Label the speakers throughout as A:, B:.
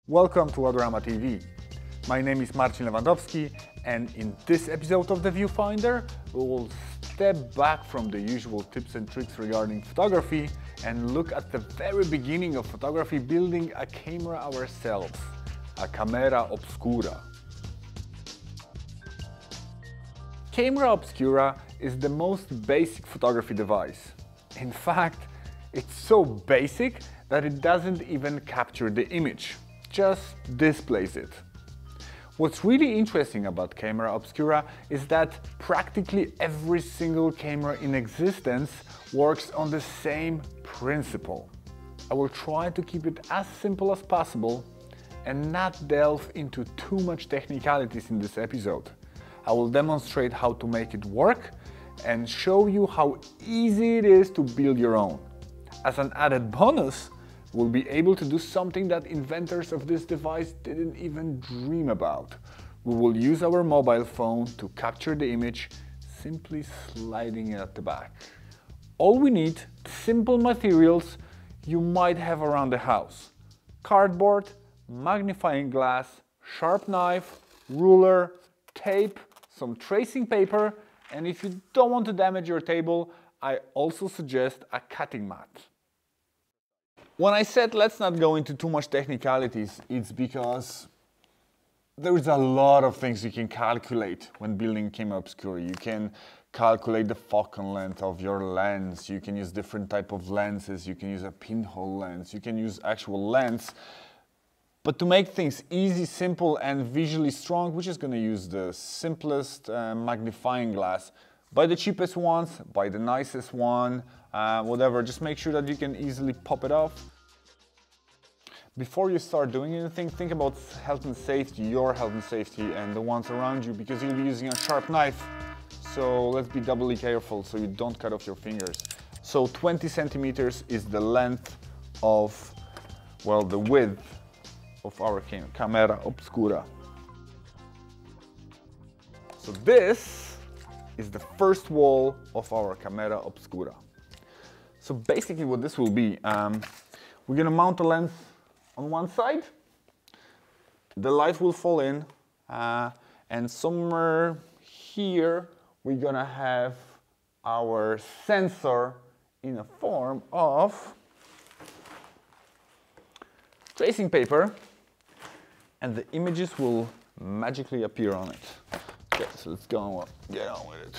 A: Welcome to Adorama TV. My name is Marcin Lewandowski, and in this episode of the Viewfinder, we will step back from the usual tips and tricks regarding photography and look at the very beginning of photography, building a camera ourselves, a Camera Obscura. Camera Obscura is the most basic photography device. In fact, it's so basic that it doesn't even capture the image, just displays it. What's really interesting about Camera Obscura is that practically every single camera in existence works on the same principle. I will try to keep it as simple as possible and not delve into too much technicalities in this episode. I will demonstrate how to make it work and show you how easy it is to build your own. As an added bonus, we'll be able to do something that inventors of this device didn't even dream about. We will use our mobile phone to capture the image, simply sliding it at the back. All we need, simple materials you might have around the house: cardboard, magnifying glass, sharp knife, ruler, tape, some tracing paper, and if you don't want to damage your table, I also suggest a cutting mat. When I said let's not go into too much technicalities, it's because there is a lot of things you can calculate when building Camera Obscura. You can calculate the focal length of your lens, you can use different type of lenses, you can use a pinhole lens, you can use actual lens. But to make things easy, simple and visually strong, we're just going to use the simplest magnifying glass. Buy the cheapest ones, buy the nicest one, whatever, just make sure that you can easily pop it off. Before you start doing anything, think about health and safety, your health and safety and the ones around you, because you'll be using a sharp knife. So let's be doubly careful so you don't cut off your fingers. So 20 centimeters is the length of, well, the width of our Camera Obscura. So this is the first wall of our Camera Obscura. So basically what this will be, we're going to mount the lens on one side, the light will fall in, and somewhere here we're going to have our sensor in a form of tracing paper, and the images will magically appear on it. Okay, so let's get on with it.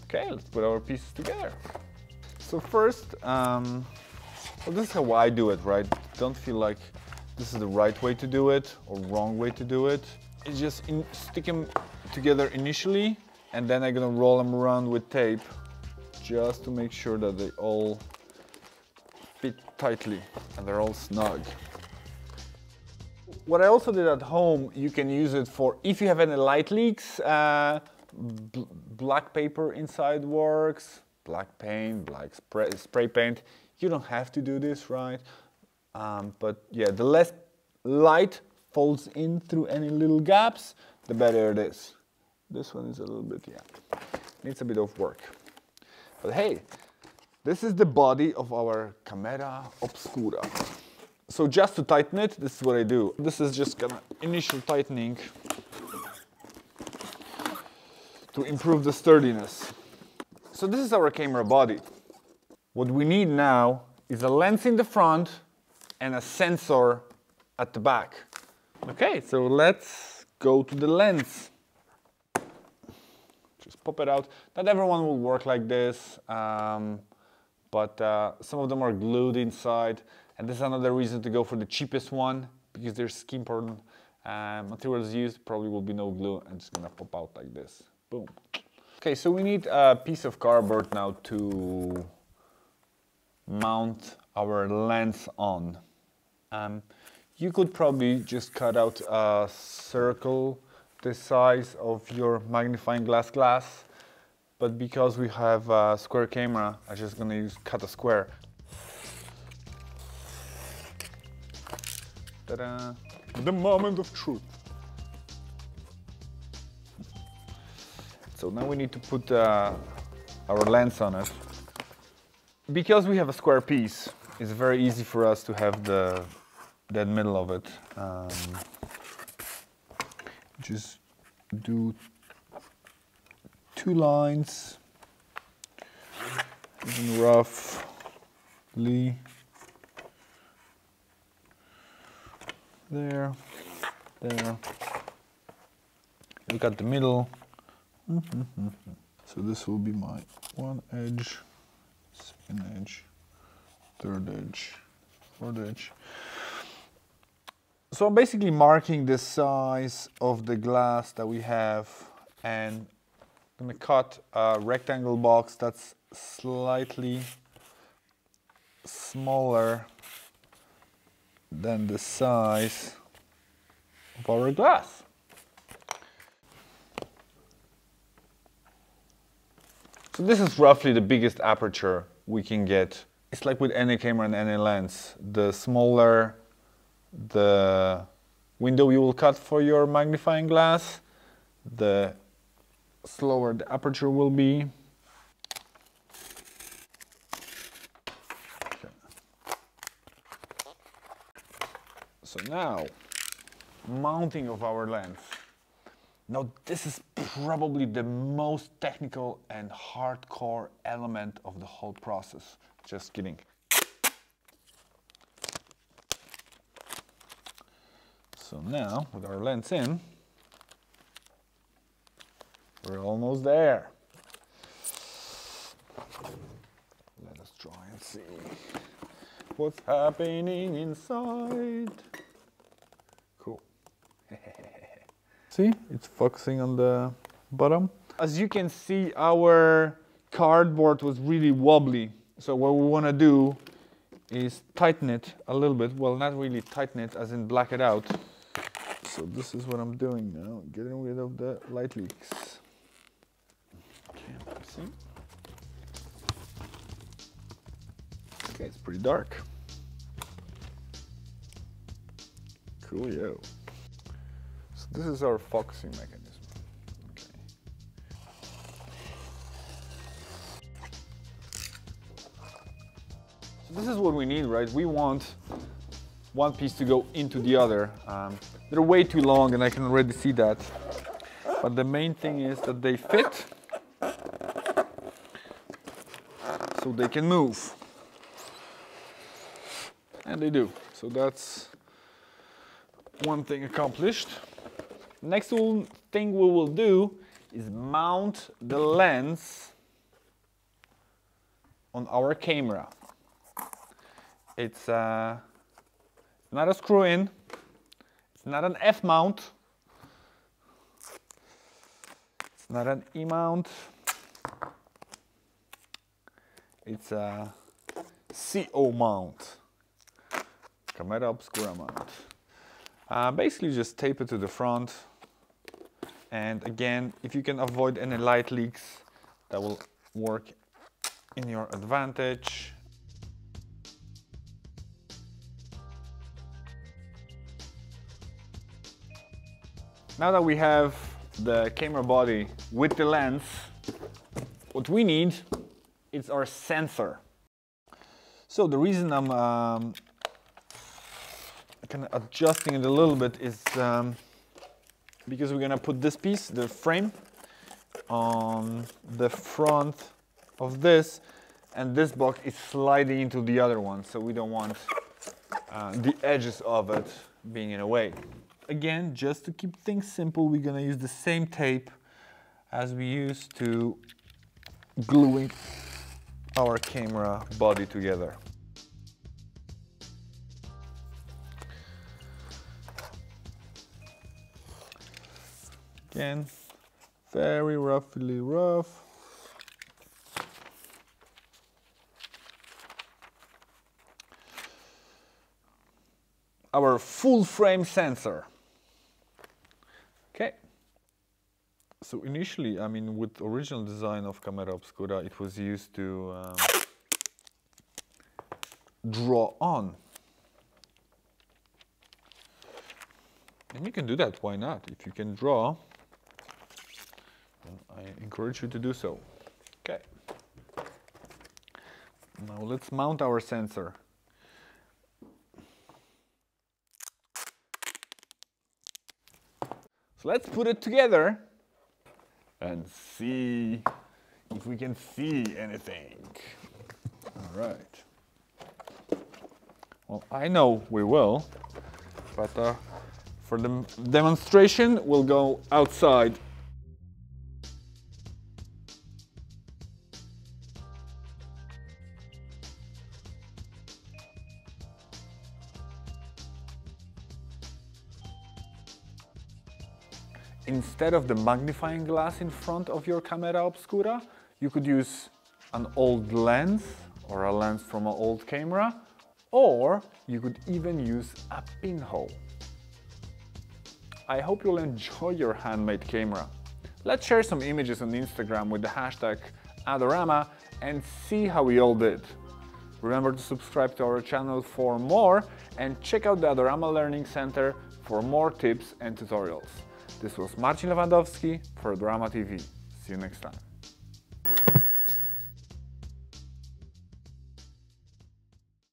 A: Okay, let's put our pieces together. So first, well, this is how I do it, right? Don't feel like this is the right way to do it or wrong way to do it. It's just stick them together initially, and then I'm gonna roll them around with tape just to make sure that they all fit tightly and they're all snug. What I also did at home, you can use it for if you have any light leaks. Black paper inside works, black paint, black spray paint. You don't have to do this, right? But yeah, the less light falls in through any little gaps, the better it is. This one is a little bit, yeah, needs a bit of work. But hey, this is the body of our Camera Obscura. So just to tighten it, this is what I do. This is just kind of initial tightening to improve the sturdiness. So this is our camera body. What we need now is a lens in the front and a sensor at the back. Okay, so let's go to the lens. Just pop it out. Not everyone will work like this, but some of them are glued inside. And this is another reason to go for the cheapest one, because there's skin pardon materials used, probably will be no glue, and it's gonna pop out like this. Boom. Okay, so we need a piece of cardboard now to mount our lens on. You could probably just cut out a circle the size of your magnifying glass, but because we have a square camera, I'm just gonna cut a square. Ta-da! The moment of truth. So now we need to put our lens on it. Because we have a square piece, it's very easy for us to have the dead middle of it. Just do 2 lines, even roughly there, there. Look at the middle. So this will be my 1 edge, 2nd edge, 3rd edge, 4th edge. So I'm basically marking the size of the glass that we have, and I'm going to cut a rectangle box that's slightly smaller than the size of our glass. So this is roughly the biggest aperture we can get. It's like with any camera and any lens. The smaller the window you will cut for your magnifying glass, the slower the aperture will be. Okay. So now, mounting of our lens. Now this is probably the most technical and hardcore element of the whole process. Just kidding. So now, with our lens in, we're almost there. Let us try and see what's happening inside. Cool. See, it's focusing on the bottom. As you can see, our cardboard was really wobbly. So what we want to do is tighten it a little bit. Well, not really tighten it, as in black it out. So this is what I'm doing now, getting rid of the light leaks. Okay, see? Okay, it's pretty dark. Coolio. So this is our focusing mechanism. Okay. So this is what we need, right? We want one piece to go into the other. They're way too long and I can already see that. But the main thing is that they fit so they can move. And they do. So that's one thing accomplished. Next thing we will do is mount the lens on our camera. It's not a screw in, it's not an F mount, it's not an E mount, it's a CO mount, Camera Obscura mount. Basically just tape it to the front, and again, if you can avoid any light leaks, that will work in your advantage. Now that we have the camera body with the lens, what we need is our sensor. So the reason I'm kind of adjusting it a little bit is because we're gonna put this piece, the frame, on the front of this, and this box is sliding into the other one, so we don't want the edges of it being in a way. Again, just to keep things simple, we're gonna use the same tape as we used to gluing our camera body together. Again, very roughly rough. Our full frame sensor. Okay. So initially, I mean, with the original design of Camera Obscura, it was used to draw on. And you can do that, why not? If you can draw, then I encourage you to do so. Okay. Now let's mount our sensor. So let's put it together and see if we can see anything. All right. Well, I know we will, but for the demonstration, we'll go outside. Instead of the magnifying glass in front of your Camera Obscura, you could use an old lens or a lens from an old camera, or you could even use a pinhole. I hope you'll enjoy your handmade camera. Let's share some images on Instagram with the hashtag Adorama and see how we all did. Remember to subscribe to our channel for more and check out the Adorama Learning Center for more tips and tutorials. This was Marcin Lewandowski for Adorama TV. See you next time.